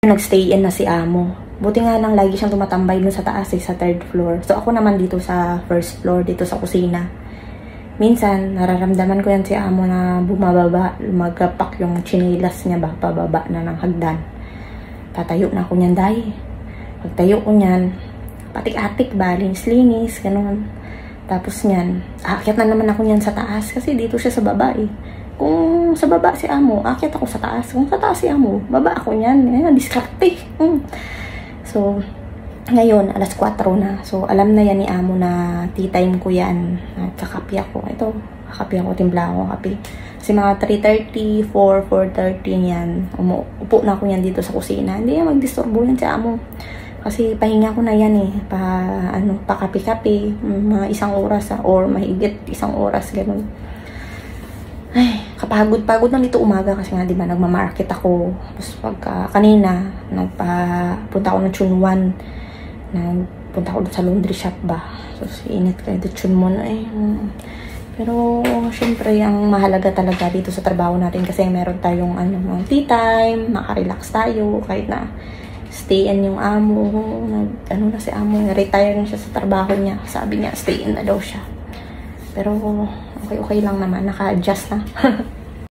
Nagstay in na si amo. Buti nga lang lagi siyang tumatambay dun sa taas sa 3rd floor. So ako naman dito sa 1st floor, dito sa kusina. Minsan, nararamdaman ko yan si amo na bumababa, magapak yung chinilas niya ba, pababa na ng hagdan. Tatayo na ako niyan, day. Pagtayo ko niyan, patik-atik ba, linis-linis, ganun. Tapos niyan, aakyat na naman ako niyan sa taas kasi dito siya sa baba eh. Kung sa baba si amo, aakyat ako sa taas. Kung sa taas si amo, baba ako niyan. Ayan, diskarte. So, ngayon, alas 4 na. So, alam na yan ni amo na tea time ko yan. At kakapi ako. Ito, kakapi ako, timpla ako kape. Kasi mga 3:30, 4:30 yan. Upo na ako yan dito sa kusina. Hindi yan magdisturbo yan sa amo. Kasi pahinga ko na yan eh. Pa kape-kape. Mga 1 oras or mahigit 1 oras. Ganun. Ay, kapagod-pagod na dito umaga kasi nga, di ba, nagmamarket ako. Tapos pagka kanina, nagpapunta ako ng Chunwan. Nagpunta ako sa laundry shop ba. So, init kayo dito Chunwan eh. Pero, syempre, ang mahalaga talaga dito sa trabaho natin kasi meron tayong tea time, makarelax tayo, kahit na stay in yung amo. Na si amo, retire na siya sa trabaho niya. Sabi niya, stay in na daw siya. Pero, okay lang naman. Naka-adjust na.